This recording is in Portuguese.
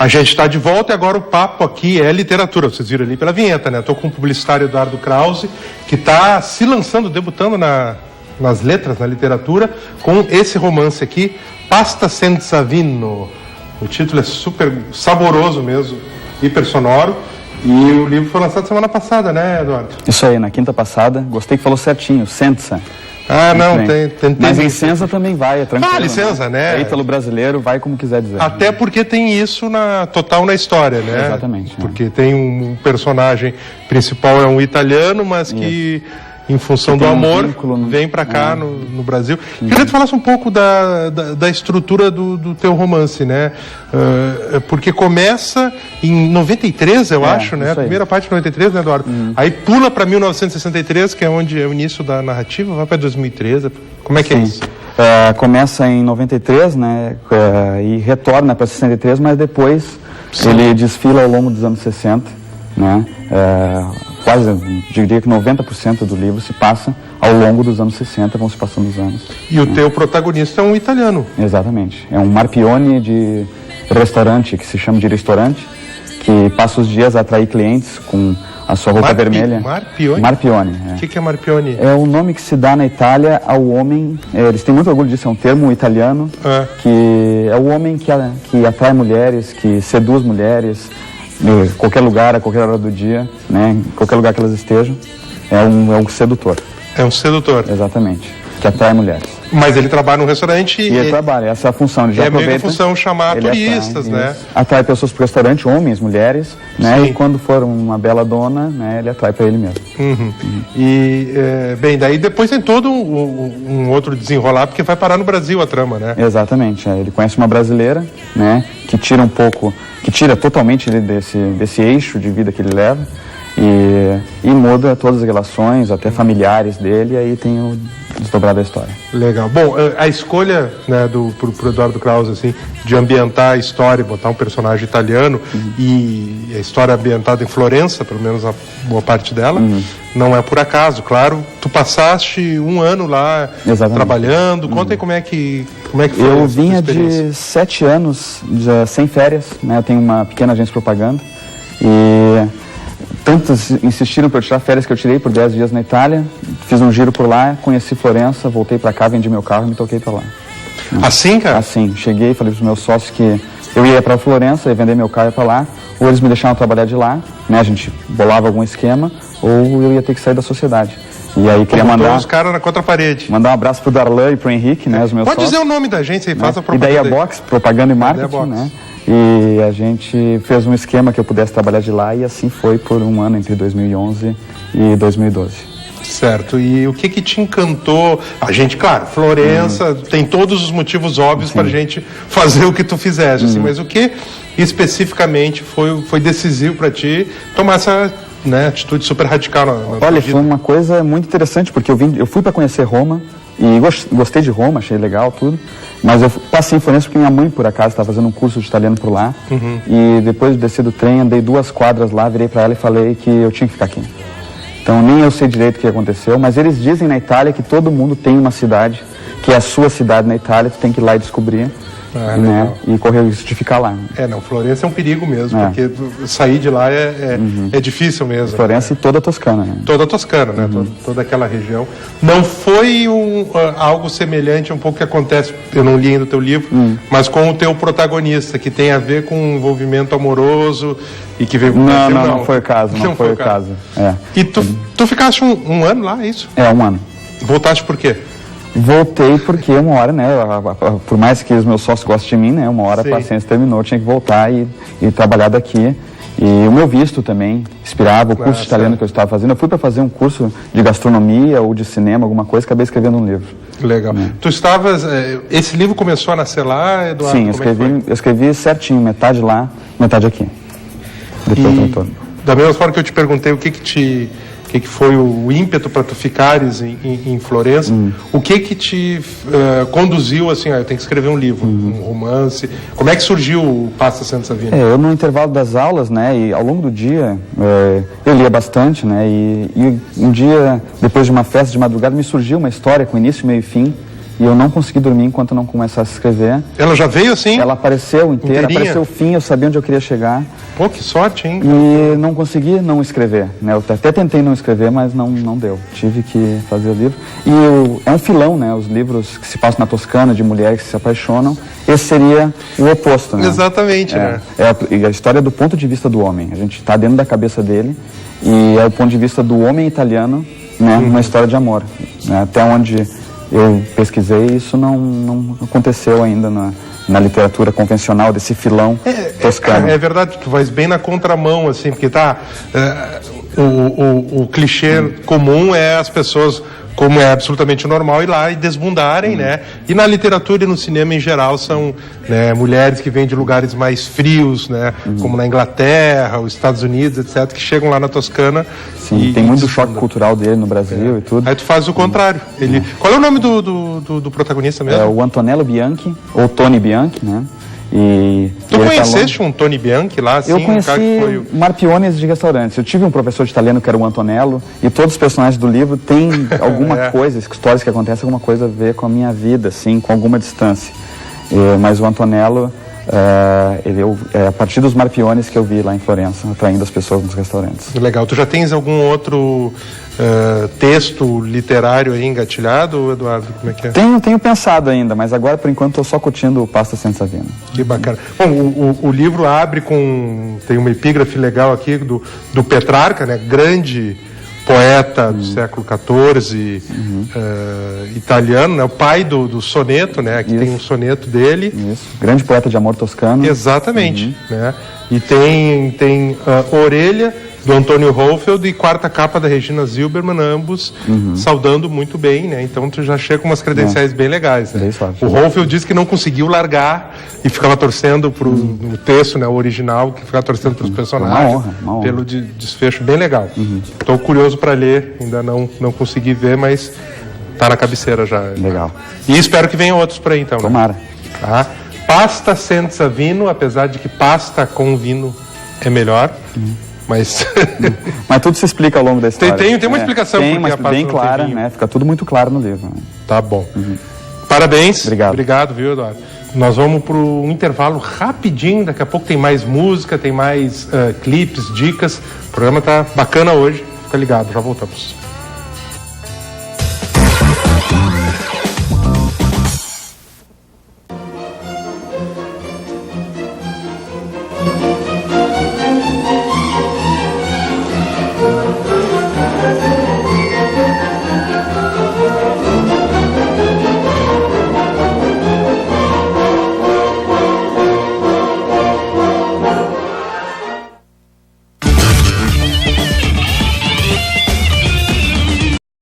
A gente está de volta e agora o papo aqui é literatura. Vocês viram ali pela vinheta, né? Estou com o publicitário Eduardo Krause, que está se lançando, debutando nas letras, na literatura, com esse romance aqui, Pasta senza vino. O título é super saboroso mesmo, hiper sonoro. E o livro foi lançado semana passada, né, Eduardo? Isso aí, na quinta passada. Gostei que falou certinho, senza. Ah, não, tem. Mas licença também vai, é tranquilo. Ah, licença, né? É ítalo brasileiro, vai como quiser dizer. Até porque tem isso total na história, né? Exatamente. Porque tem um personagem principal, é um italiano, mas que, em função do amor, vem para cá no Brasil. Queria que tu falasse um pouco da estrutura do teu romance, né? Porque começa em 93, eu acho, né? A primeira parte de 93, né, Eduardo? Aí pula para 1963, que é onde é o início da narrativa, vai para 2013. Como é que é isso? Começa em 93, né? E retorna para 63, mas depois ele desfila ao longo dos anos 60, né? Quase, diria que 90% do livro se passa ao longo dos anos 60, vão se passando os anos. E o teu protagonista é um italiano. Exatamente. É um marpione de restaurante, que se chama de restaurante, que passa os dias a atrair clientes com a sua roupa vermelha. Marpione? Marpione. O que é marpione? É o nome que se dá na Itália ao homem, eles têm muito orgulho disso, é um termo italiano, que é o homem que atrai mulheres, que seduz mulheres, em qualquer lugar, a qualquer hora do dia, né, em qualquer lugar que elas estejam, é um sedutor. É um sedutor. Exatamente, que atrai mulheres. Mas ele trabalha num restaurante e ele trabalha, essa é a função, ele já aproveita. É a função chamar turistas, né? Atrai pessoas para o restaurante, homens, mulheres, né? E quando for uma bela dona, né, ele atrai para ele mesmo. E, bem, daí depois tem todo um outro desenrolar, porque vai parar no Brasil a trama, né? Exatamente, ele conhece uma brasileira, né, que tira totalmente ele desse eixo de vida que ele leva e muda todas as relações, até familiares dele, e aí tem o desdobrado da história. Legal. Bom, a escolha, né, pro Eduardo Krause, assim, de ambientar a história, botar um personagem italiano e a história ambientada em Florença, pelo menos a boa parte dela, não é por acaso, claro. Tu passaste um ano lá trabalhando. Conta aí como é que foi. Eu vinha de 7 anos sem férias, né? Eu tenho uma pequena agência de propaganda e tantos insistiram para eu tirar férias que eu tirei por 10 dias na Itália, fiz um giro por lá, conheci Florença, voltei para cá, vendi meu carro e me toquei para lá. Assim, cara? Assim, cheguei e falei para os meus sócios que eu ia para Florença, ia vender meu carro para lá, ou eles me deixavam trabalhar de lá, né, a gente bolava algum esquema, ou eu ia ter que sair da sociedade. E aí queria mandar os caras na contra-parede. Mandar um abraço pro Darlan e pro Henrique, né, os meus sócios. Pode dizer o nome da agência e faz a propaganda. E daí a Box, propaganda e marketing, né? E a gente fez um esquema que eu pudesse trabalhar de lá e assim foi por um ano, entre 2011 e 2012. Certo. E o que te encantou? A gente, claro, Florença tem todos os motivos óbvios para a gente fazer o que tu fizeste, assim, mas o que especificamente foi decisivo para ti tomar essa, né, atitude super radical na Olha, foi uma coisa muito interessante, porque eu fui para conhecer Roma e gostei de Roma, achei legal tudo, mas eu passei em Florença porque minha mãe, por acaso, estava fazendo um curso de italiano por lá, e depois de descer do trem, andei 2 quadras lá, virei para ela e falei que eu tinha que ficar aqui. Então nem eu sei direito o que aconteceu, mas eles dizem na Itália que todo mundo tem uma cidade, que é a sua cidade na Itália, tu tem que ir lá e descobrir. Né? E correr o risco de ficar lá. Não, Florença é um perigo mesmo, porque sair de lá é difícil mesmo. Florença e toda a Toscana, né? Toda a Toscana, né? Toda aquela região. Não foi algo semelhante um pouco que acontece, eu não li ainda o teu livro, mas com o teu protagonista, que tem a ver com um envolvimento amoroso e que veio... Não foi o caso, não foi o caso. E tu ficaste um ano lá, é isso? Um ano. Voltaste por quê? Voltei porque uma hora, né, por mais que os meus sócios gostem de mim, né, uma hora a paciência terminou, eu tinha que voltar e trabalhar daqui. E o meu visto também inspirava, o curso de italiano que eu estava fazendo. Eu fui para fazer um curso de gastronomia ou de cinema, alguma coisa, acabei escrevendo um livro. Legal. Tu estavas... esse livro começou a nascer lá, Eduardo? Sim, eu escrevi certinho, metade lá, metade aqui. Depois do retorno. Da mesma forma que eu te perguntei o que foi o ímpeto para tu ficares em Florença, o que te conduziu assim, eu tenho que escrever um livro, um romance, como é que surgiu o Pasta senza vino? Eu no intervalo das aulas, né, e ao longo do dia, eu lia bastante, né, e um dia, depois de uma festa de madrugada, me surgiu uma história com início, meio e fim, e eu não consegui dormir enquanto eu não começasse a escrever. Ela já veio assim? Ela apareceu inteira, inteirinha? apareceu o fim, eu sabia onde eu queria chegar. Pô, que sorte, hein? E não consegui não escrever, né? Eu até tentei não escrever, mas não deu. Tive que fazer o livro. E é um filão, né? Os livros que se passam na Toscana, de mulheres que se apaixonam, esse seria o oposto, né? Exatamente, né? É a história do ponto de vista do homem. A gente está dentro da cabeça dele e é o ponto de vista do homem italiano, né? Uma história de amor. Né? Até onde eu pesquisei, isso não aconteceu ainda na literatura convencional desse filão toscano. É verdade, tu vais bem na contramão, assim, porque o clichê comum é as pessoas, como é absolutamente normal, ir lá e desbundarem, né? E na literatura e no cinema em geral são, né, mulheres que vêm de lugares mais frios, né? Como na Inglaterra, os Estados Unidos, etc., que chegam lá na Toscana. Sim, tem muito choque cultural dele no Brasil e tudo. Aí tu faz o contrário. Qual é o nome do protagonista mesmo? É o Antonello Bianchi, ou Tony Bianchi, né? Tu conheceste um Tony Bianchi lá, assim? Eu conheci Marpiones de restaurantes. Eu tive um professor de italiano que era o Antonello, e todos os personagens do livro têm alguma coisa, histórias que acontecem, alguma coisa a ver com a minha vida, assim, com alguma distância. Mas o Antonello, a partir dos Marpiones que eu vi lá em Florença, atraindo as pessoas nos restaurantes. Legal. Tu já tens algum outro texto literário aí engatilhado, Eduardo? Como é que é? Tenho pensado ainda, mas agora, por enquanto, estou só curtindo o Pasta Senza Vino. Que bacana. Bom, o livro abre com... Tem uma epígrafe legal aqui do Petrarca, né? Grande poeta do século XIV, italiano, né? O pai do soneto, né? Aqui tem um soneto dele. Isso. Grande poeta de amor toscano. Exatamente. Né? E tem Orelha, do Antônio Hohlfeld, e Quarta Capa da Regina Zilberman, ambos saudando muito bem, né? Então tu já chega com umas credenciais bem legais, né? O Hohlfeld disse que não conseguiu largar e ficava torcendo pro o texto, né, o original, que ficava torcendo para os personagens, uma honra. Pelo desfecho bem legal. Estou curioso para ler, ainda não consegui ver, mas tá na cabeceira já. Legal. E espero que venham outros por aí, então. Tomara. Né? Tá? Pasta senza vino, apesar de que pasta com vinho é melhor. Mas tudo se explica ao longo da história. Tem uma explicação. Tem, mas bem clara, né? Fica tudo muito claro no livro. Né? Tá bom. Parabéns. Obrigado, viu, Eduardo? Nós vamos para um intervalo rapidinho. Daqui a pouco tem mais música, tem mais clipes, dicas. O programa tá bacana hoje. Fica ligado, já voltamos.